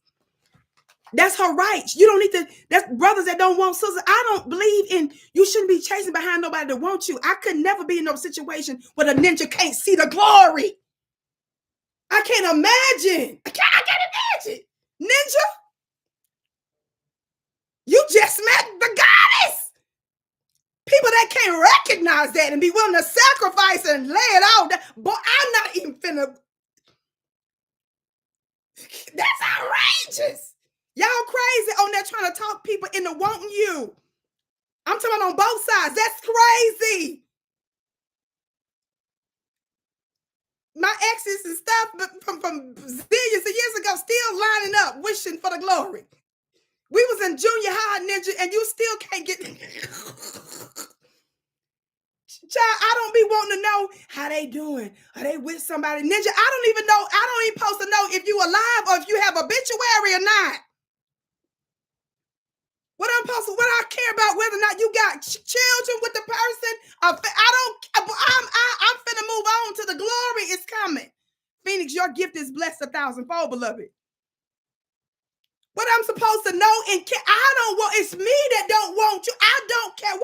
That's her right. You don't need to, that's brothers that don't want sisters. I don't believe in, you shouldn't be chasing behind nobody that wants you. I could never be in no situation where the ninja can't see the glory. I can't imagine. I can't imagine. Ninja, you just met the goddess. People that can't recognize that and be willing to sacrifice and lay it out. But I'm not even finna. That's outrageous. Y'all crazy on there trying to talk people into wanting you. I'm talking on both sides. That's crazy. My exes and stuff from zillions of years ago still lining up, wishing for the glory. We was in junior high, Ninja, and you still can't get... Child, I don't be wanting to know how they doing. Are they with somebody? Ninja, I don't even know. I don't even supposed to know if you alive or if you have obituary or not. What I care about whether or not you got children with the person. I'm finna move on to the glory is coming. Phoenix, your gift is blessed 1,000-fold, beloved. What I'm supposed to know and care, it's me that don't want you. I don't care I'm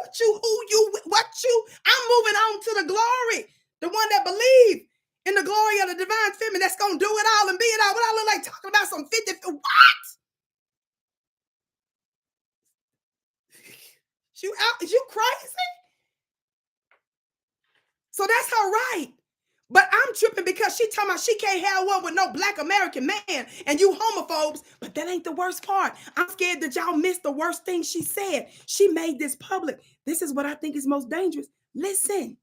moving on to the glory. The one that believe in the glory of the divine feminine that's going to do it all and be it all. What I look like talking about some 50, what? Is you crazy? So that's her right. But I'm tripping because she talking about she can't have one with no black American man and you homophobes. But that ain't the worst part. I'm scared that y'all missed the worst thing she said. She made this public. This is what I think is most dangerous. Listen.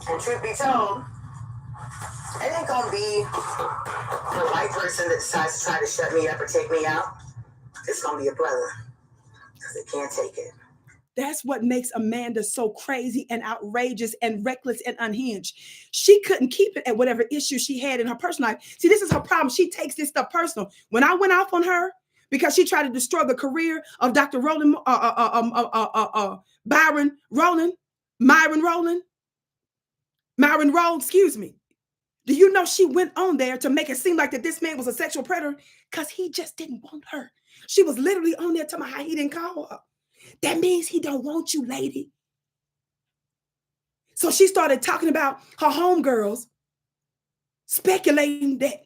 And truth be told, it ain't gonna be the white person that decides to try to shut me up or take me out. It's gonna be a brother. Because they can't take it. That's what makes Amanda so crazy and outrageous and reckless and unhinged. She couldn't keep it at whatever issue she had in her personal life. See, this is her problem. She takes this stuff personal. When I went off on her because she tried to destroy the career of Dr. Myron Rowland, excuse me. Do you know she went on there to make it seem like that this man was a sexual predator because he just didn't want her. She was literally on there telling me how he didn't call her. That means he don't want you, lady. So she started talking about her homegirls, speculating that,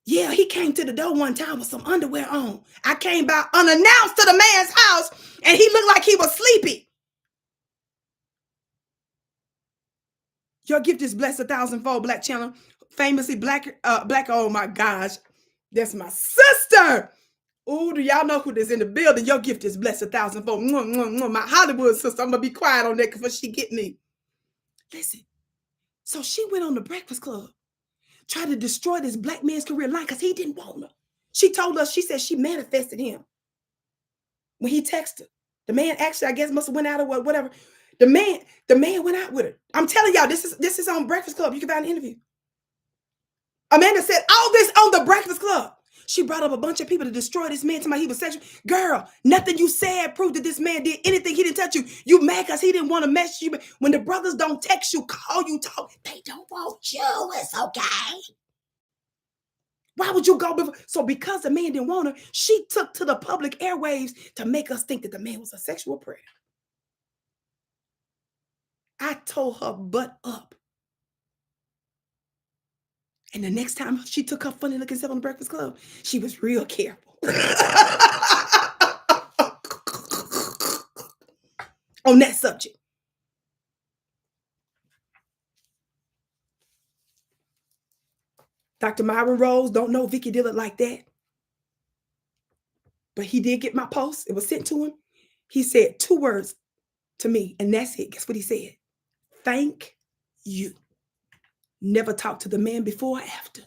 yeah, he came to the door one time with some underwear on. I came by unannounced to the man's house, and he looked like he was sleepy. Your gift is blessed 1,000-fold, Black channel. Famously black, oh my gosh. That's my sister. Oh, do y'all know who is in the building? Your gift is blessed 1,000-fold. My Hollywood sister. I'm going to be quiet on that because she get me. Listen. So she went on the Breakfast Club, tried to destroy this black man's career line because he didn't want her. She told us, she said she manifested him when he texted her. The man actually, I guess, must have went out or whatever. The man went out with her. I'm telling y'all, this is on Breakfast Club. You can find an interview. Amanda said all this on the Breakfast Club. She brought up a bunch of people to destroy this man. Somebody he was sexual. Girl, nothing you said proved that this man did anything. He didn't touch you. You mad because he didn't want to mess you. When the brothers don't text you, call you, talk, they don't want you. It's okay. Why would you go before? So because the man didn't want her, she took to the public airwaves to make us think that the man was a sexual predator. I told her butt up. And the next time she took her funny looking self on the Breakfast Club, she was real careful. On that subject. Dr. Myron Rose don't know Vicki Dillard like that. But he did get my post. It was sent to him. He said 2 words to me, and that's it. Guess what he said? Thank you. Never talked to the man before or after.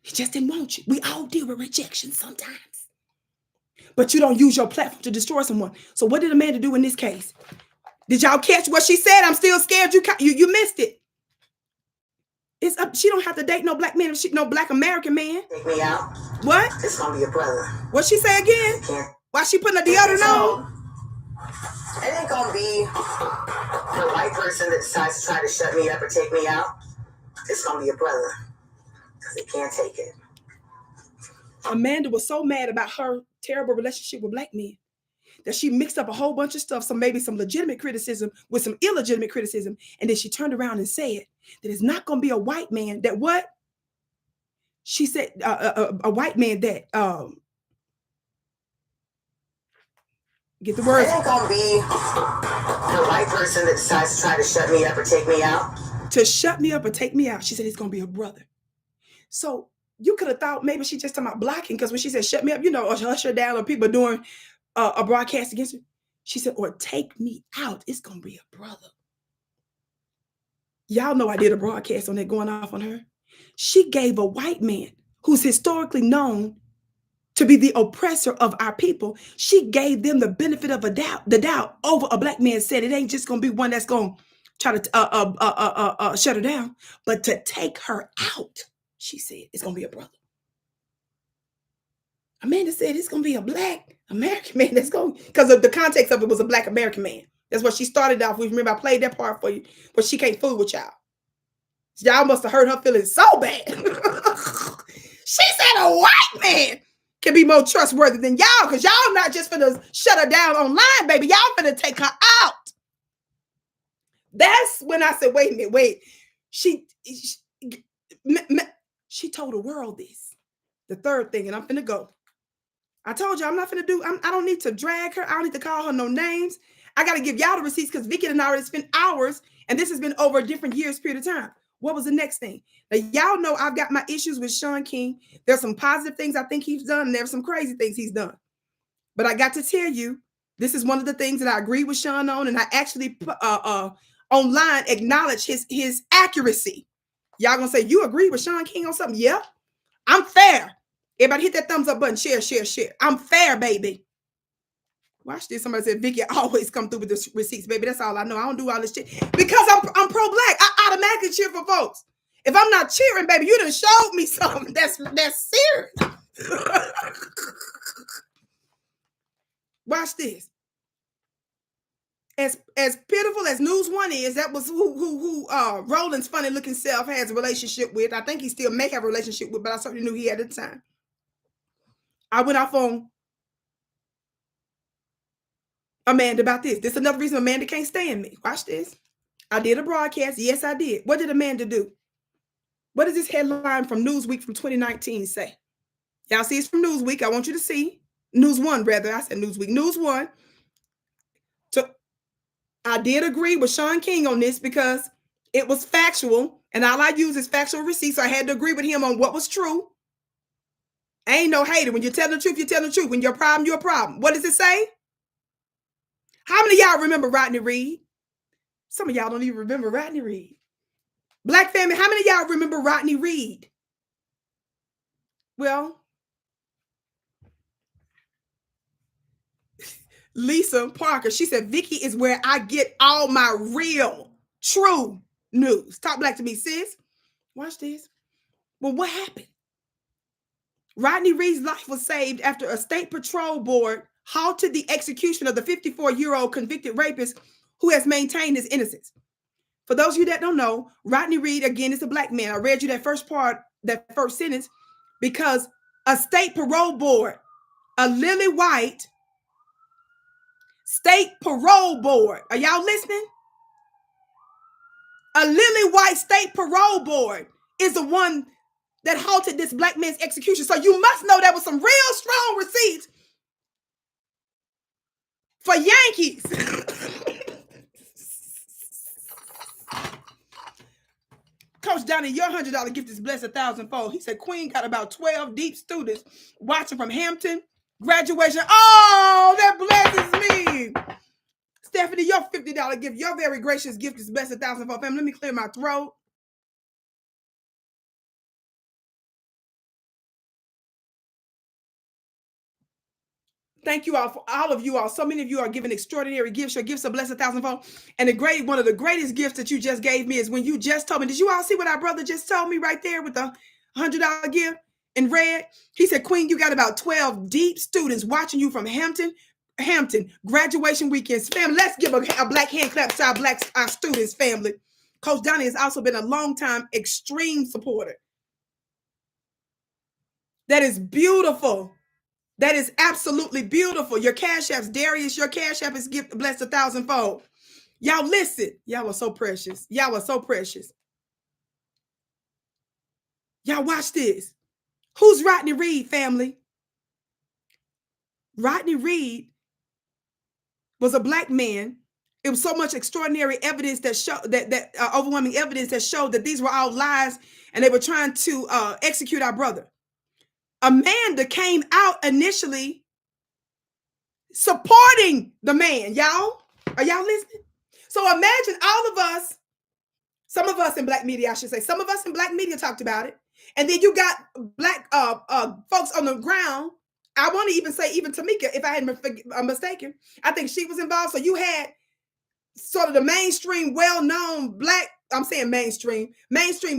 He just didn't want you. We all deal with rejection sometimes. But you don't use your platform to destroy someone. So what did Amanda do in this case? Did y'all catch what she said? I'm still scared you missed it. It's up. She don't have to date no black man. No black American man. Take me out. What? It's gonna be your brother. What she say again? Why she putting a deodorant on? It ain't gonna be the white person that decides to try to shut me up or take me out. It's gonna be your brother. Because they can't take it. Amanda was so mad about her terrible relationship with black men that she mixed up a whole bunch of stuff, maybe some legitimate criticism with some illegitimate criticism, and then she turned around and said that it's not going to be a white man that what? She said a white man that get the words. It ain't going to be the white person that decides to try to shut me up or take me out. To shut me up or take me out, she said it's going to be her brother. So you could have thought maybe she just talking about blocking, because when she said shut me up, or hush her down, or people doing a broadcast against her, she said, or take me out, it's gonna be a brother. Y'all know I did a broadcast on that going off on her. She gave a white man who's historically known to be the oppressor of our people, she gave them the benefit of the doubt over a black man. Said it ain't just gonna be one that's gonna try to shut her down, but to take her out. She said it's gonna be a brother. Amanda said it's gonna be a black American man that's going, because of the context of it was a black American man. That's what she started off with. Remember, I played that part for you, but she can't fool with y'all. Y'all must have hurt her feelings so bad. She said a white man can be more trustworthy than y'all, because y'all not just finna shut her down online, baby. Y'all finna take her out. That's when I said, wait a minute, wait. She told the world this. The third thing, and I'm finna go. I told you I'm not finna I don't need to drag her. I don't need to call her no names. I got to give y'all the receipts, because Vicki and I already spent hours, and this has been over a different years period of time. What was the next thing? Now, y'all know I've got my issues with Sean King. There's some positive things I think he's done, and there's some crazy things he's done. But I got to tell you, this is one of the things that I agree with Sean on, and I actually online acknowledge his accuracy. Y'all gonna say, you agree with Sean King on something? Yeah, I'm fair. Everybody hit that thumbs up button. Share, share, share. I'm fair, baby. Watch this. Somebody said, Vicki always come through with the receipts, baby. That's all I know. I don't do all this shit because I'm pro-black. I automatically cheer for folks. If I'm not cheering, baby, you done showed me something that's serious. Watch this. As pitiful as News One is, that was who Roland's funny looking self has a relationship with. I think he still may have a relationship with, but I certainly knew he had at the time. I went off on Amanda about this. This is another reason Amanda can't stand me. Watch this. I did a broadcast. Yes, I did. What did Amanda do? What does this headline from Newsweek from 2019 say? Y'all see it's from Newsweek. I want you to see. News One, rather. I said Newsweek. News One. So I did agree with Sean King on this because it was factual, and all I use is factual receipts. So I had to agree with him on what was true. Ain't no hater. When you're telling the truth, you're telling the truth. When you're a problem, you're a problem. What does it say? How many of y'all remember Rodney Reed? Some of y'all don't even remember Rodney Reed. Black family, how many of y'all remember Rodney Reed? Well, Lisa Parker, she said, Vicki is where I get all my real, true news. Talk black to me, sis. Watch this. Well, what happened? Rodney Reed's life was saved after a state patrol board halted the execution of the 54-year-old convicted rapist who has maintained his innocence. For those of you that don't know, Rodney Reed, again, is a black man. I read you that first part, that first sentence, because a state parole board, a lily white state parole board, are y'all listening? A lily white state parole board is the one that halted this black man's execution. So you must know there was some real strong receipts for Yankees. Coach Donnie, your $100 gift is blessed 1,000-fold. He said Queen got about 12 deep students watching from Hampton. Graduation. Oh, that blesses me. Stephanie, your $50 gift, your very gracious gift is blessed 1,000-fold. Family, let me clear my throat. Thank you all for all of you all. So many of you are giving extraordinary gifts. Your gifts are blessed 1,000-fold. And one of the greatest gifts that you just gave me is when you just told me. Did you all see what our brother just told me right there with the $100 gift in red? He said, Queen, you got about 12 deep students watching you from Hampton graduation weekends. Family, let's give a black hand clap to our students, family. Coach Donnie has also been a longtime extreme supporter. That is beautiful. That is absolutely beautiful. Your cash apps, Darius, your cash app is gift blessed 1,000-fold. Y'all listen. Y'all are so precious. Y'all are so precious. Y'all watch this. Who's Rodney Reed, family? Rodney Reed was a black man. It was so much extraordinary evidence that showed that overwhelming evidence that showed that these were all lies and they were trying to execute our brother. Amanda came out initially supporting the man. Y'all, are y'all listening? So imagine all of us, some of us in black media, I should say, some of us in black media talked about it. And then you got black folks on the ground. I want to even say even Tamika, if I hadn't been mistaken, I think she was involved. So you had sort of the mainstream, well-known black, I'm saying mainstream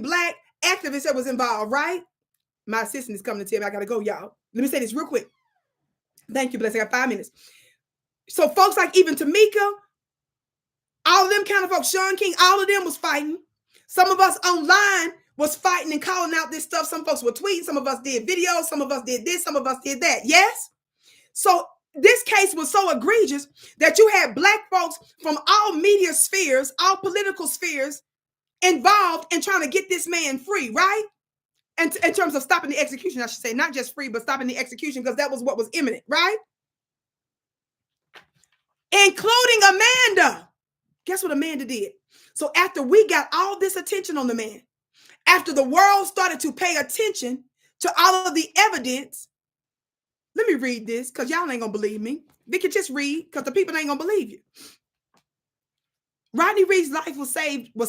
black activist that was involved, right? My assistant is coming to tell me I got to go, y'all. Let me say this real quick. Thank you, Bless. I got 5 minutes. So folks like even Tamika, all of them kind of folks, Sean King, all of them was fighting. Some of us online was fighting and calling out this stuff. Some folks were tweeting. Some of us did videos. Some of us did this. Some of us did that. Yes? So this case was so egregious that you had black folks from all media spheres, all political spheres involved in trying to get this man free, right? And in terms of stopping the execution, I should say, not just free, but stopping the execution, because that was what was imminent, right? Including Amanda. Guess what Amanda did? So after we got all this attention on the man, after the world started to pay attention to all of the evidence, let me read this because y'all ain't gonna believe me. Vicki, just read because the people ain't gonna believe you. Rodney Reed's life was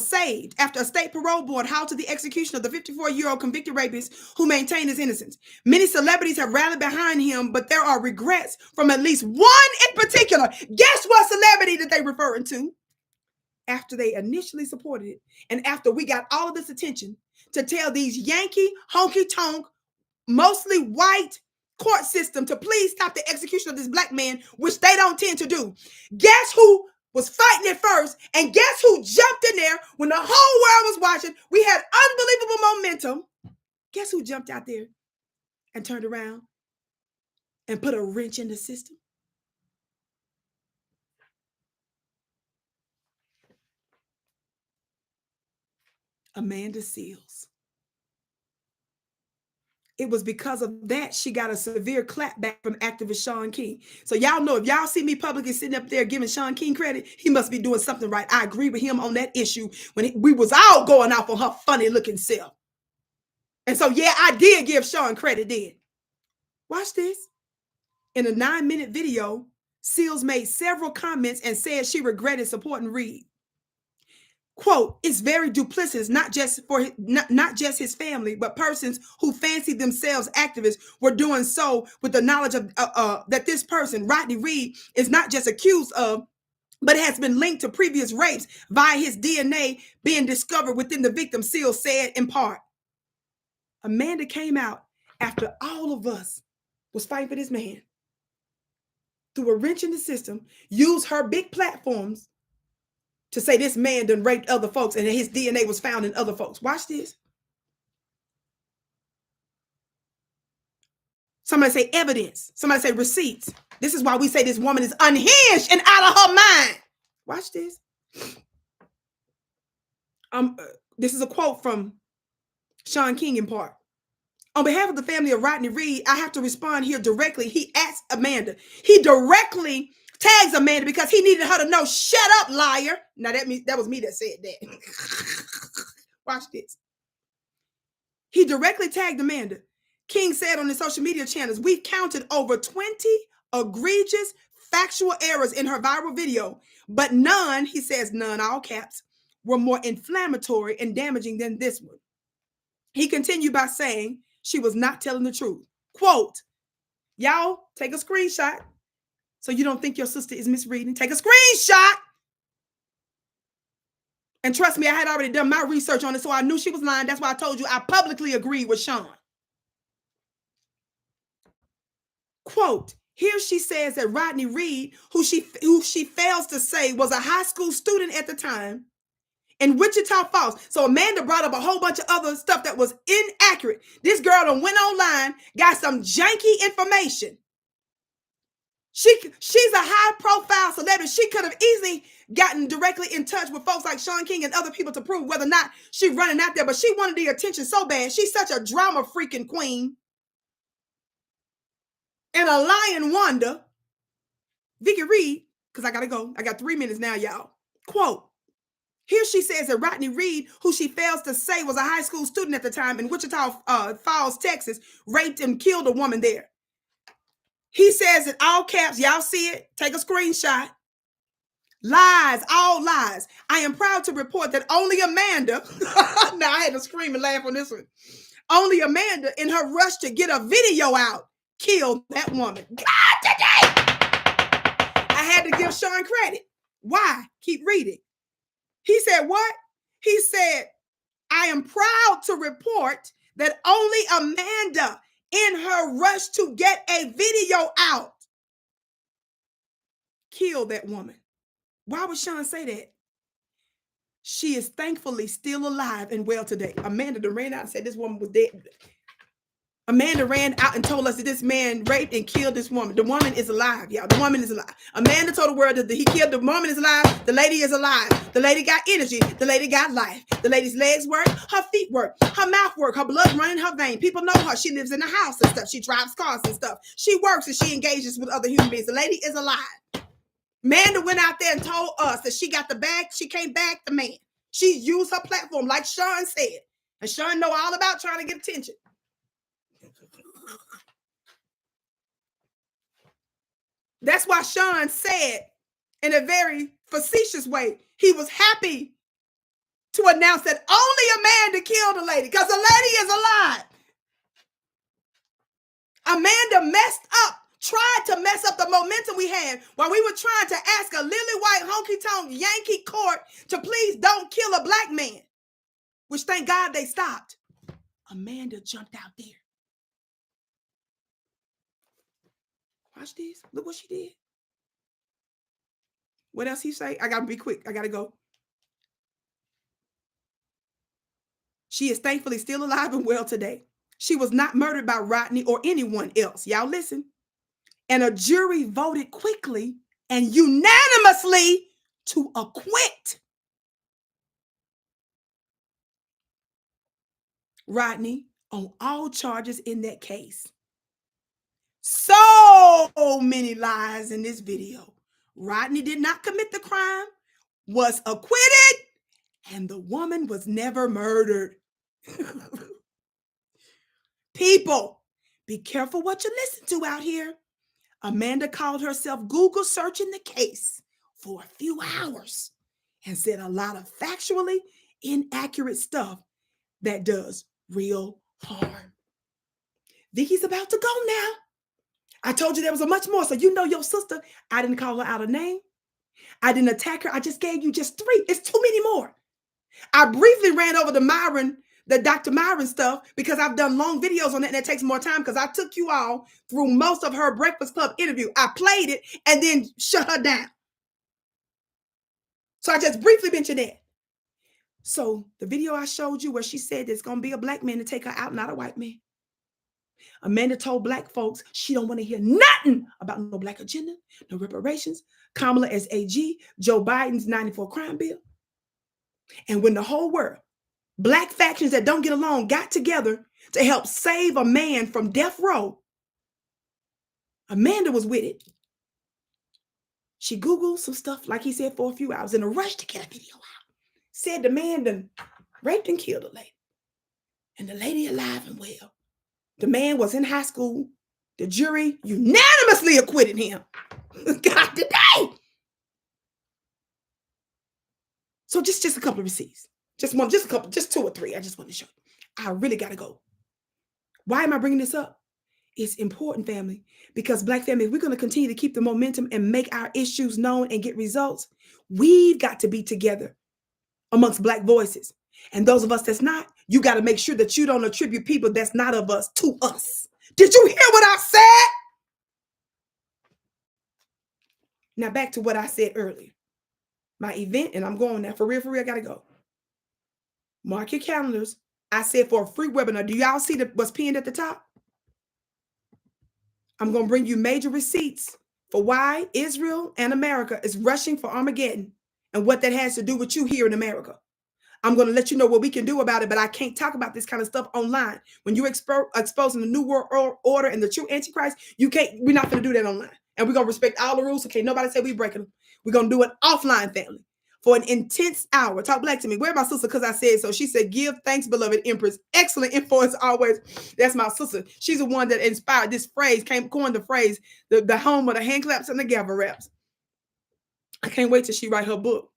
saved after a state parole board halted the execution of the 54-year-old convicted rapist who maintained his innocence. Many celebrities have rallied behind him, but there are regrets from at least one in particular. Guess what celebrity that they referring to? After they initially supported it, and after we got all of this attention to tell these Yankee, honky-tonk, mostly white court system to please stop the execution of this black man, which they don't tend to do. Guess who was fighting it first, and guess who jumped in there when the whole world was watching? We had unbelievable momentum. Guess who jumped out there and turned around and put a wrench in the system? Amanda Seales. It was because of that she got a severe clapback from activist Sean King. So y'all know, if y'all see me publicly sitting up there giving Sean King credit, he must be doing something right. I agree with him on that issue when we was all going off on her funny looking self. And so, yeah, I did give Sean credit then. Watch this. In a 9-minute video, Seales made several comments and said she regretted supporting Reed. Quote, it's very duplicitous, not just his family, but persons who fancy themselves activists were doing so with the knowledge of that this person, Rodney Reed, is not just accused of but has been linked to previous rapes via his DNA being discovered within the victim, Seal said in part. Amanda came out after all of us was fighting for this man, threw a wrench in the system, used her big platforms to say this man done raped other folks and his DNA was found in other folks. Watch this. Somebody say evidence. Somebody say receipts. This is why we say this woman is unhinged and out of her mind. Watch this. This is a quote from Sean King in part. On behalf of the family of Rodney Reed, I have to respond here directly. He asked Amanda. He directly tags Amanda because he needed her to know, shut up, liar. Now that was me that said that. Watch this. He directly tagged Amanda. King said on his social media channels, we've counted over 20 egregious factual errors in her viral video, but none, he says none, all caps, were more inflammatory and damaging than this one. He continued by saying she was not telling the truth. Quote, y'all take a screenshot so you don't think your sister is misreading. Take a screenshot. And trust me, I had already done my research on it, so I knew she was lying. That's why I told you I publicly agreed with Sean. Quote, here she says that Rodney Reed, who she fails to say was a high school student at the time, in Wichita Falls. So Amanda brought up a whole bunch of other stuff that was inaccurate. This girl done went online, got some janky information. She's a high-profile celebrity. She could have easily gotten directly in touch with folks like Sean King and other people to prove whether or not she's running out there, but she wanted the attention so bad. She's such a drama freaking queen and a lion wonder. Vicki Reed, because I got to go. I got 3 minutes now, y'all. Quote, here she says that Rodney Reed, who she fails to say was a high school student at the time in Wichita Falls, Texas, raped and killed a woman there. He says in all caps, y'all see it, take a screenshot. Lies, all lies. I am proud to report that only Amanda, now I had to scream and laugh on this one. Only Amanda, in her rush to get a video out, killed that woman. God, today! I had to give Sean credit. Why? Keep reading. He said what? He said, I am proud to report that only Amanda, in her rush to get a video out, killed that woman. Why would Sean say that? She is thankfully still alive and well today. Amanda done ran out and said this woman was dead. Amanda ran out and told us that this man raped and killed this woman. The woman is alive, y'all. The woman is alive. Amanda told the world that he killed the woman is alive. The lady is alive. The lady got energy. The lady got life. The lady's legs work. Her feet work. Her mouth work. Her blood running her vein. People know her. She lives in a house and stuff. She drives cars and stuff. She works and she engages with other human beings. The lady is alive. Amanda went out there and told us that she got the bag. She came back the man. She used her platform like Sean said. And Sean know all about trying to get attention. That's why Sean said in a very facetious way, he was happy to announce that only Amanda killed the lady because the lady is alive. Amanda messed up, tried to mess up the momentum we had while we were trying to ask a lily white honky-tonk Yankee court to please don't kill a black man, which thank God they stopped. Amanda jumped out there. Watch this. Look what she did. What else he say? I got to be quick. I got to go. She is thankfully still alive and well today. She was not murdered by Rodney or anyone else. Y'all listen. And a jury voted quickly and unanimously to acquit Rodney on all charges in that case. So many lies in this video. Rodney did not commit the crime, was acquitted, and the woman was never murdered. People, be careful what you listen to out here. Amanda called herself Google searching the case for a few hours and said a lot of factually inaccurate stuff that does real harm. Vicki's about to go now. I told you there was a much more, so you know your sister. I didn't call her out a name. I didn't attack her. I just gave you just 3. It's too many more. I briefly ran over the Dr. Myron stuff, because I've done long videos on it and it takes more time, because I took you all through most of her Breakfast Club interview. I played it and then shut her down. So I just briefly mentioned that. So the video I showed you where she said there's going to be a black man to take her out, not a white man. Amanda told black folks she don't want to hear nothing about no black agenda, no reparations, Kamala as AG, Joe Biden's 94 crime bill. And when the whole world, black factions that don't get along, got together to help save a man from death row, Amanda was with it. She Googled some stuff, like he said, for a few hours in a rush to get a video out. Said the man done raped and killed a lady. And the lady alive and well. The man was in high school. The jury unanimously acquitted him. God, today. So just a couple of receipts. Just 2 or 3. I just want to show you. I really got to go. Why am I bringing this up? It's important, family, because black family, if we're going to continue to keep the momentum and make our issues known and get results, we've got to be together amongst black voices. And those of us that's not, you got to make sure that you don't attribute people that's not of us to us. Did you hear what I said? Now back to what I said earlier. My event, and I'm going now. For real, I got to go. Mark your calendars. I said for a free webinar. Do y'all see what's pinned at the top? I'm going to bring you major receipts for why Israel and America is rushing for Armageddon and what that has to do with you here in America. I'm going to let you know what we can do about it, but I can't talk about this kind of stuff online. When you're exposing the New World Order and the true Antichrist, we're not going to do that online. And we're going to respect all the rules. Okay, nobody said we breaking them. We're going to do it offline, family, for an intense hour. Talk black to me. Where's my sister? Because I said so. She said, give thanks, beloved Empress. Excellent influence always. That's my sister. She's the one that inspired this phrase, coined the phrase, the home of the hand claps and the gavel raps. I can't wait till she write her book.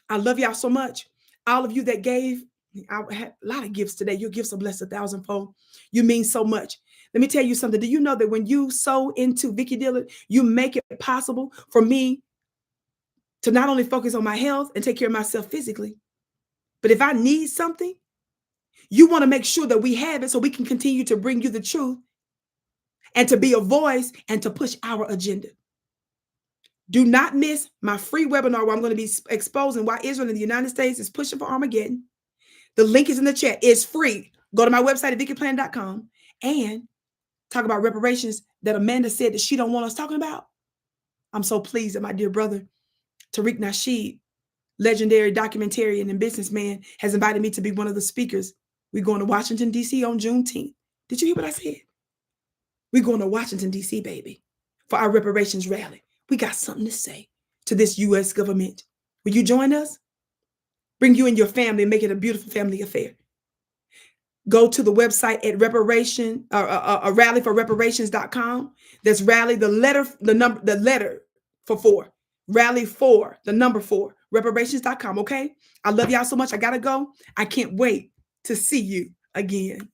I love y'all so much. All of you that gave, I had a lot of gifts today. Your gifts are blessed 1,000-fold. You mean so much. Let me tell you something. Do you know that when you sow into Vicki Dillard, you make it possible for me to not only focus on my health and take care of myself physically, but if I need something, you want to make sure that we have it so we can continue to bring you the truth and to be a voice and to push our agenda. Do not miss my free webinar where I'm going to be exposing why Israel and the United States is pushing for Armageddon. The link is in the chat. It's free. Go to my website at VickiPlan.com and talk about reparations that Amanda said that she don't want us talking about. I'm so pleased that my dear brother, Tariq Nasheed, legendary documentarian and businessman, has invited me to be one of the speakers. We're going to Washington, D.C. on Juneteenth. Did you hear what I said? We're going to Washington, D.C., baby, for our reparations rally. We got something to say to this U.S. government. Will you join us? Bring you and your family and make it a beautiful family affair. Go to the website at rallyforreparations.com. That's rally, the letter for 4. Rally 4, the number 4, reparations.com. Okay. I love y'all so much. I got to go. I can't wait to see you again.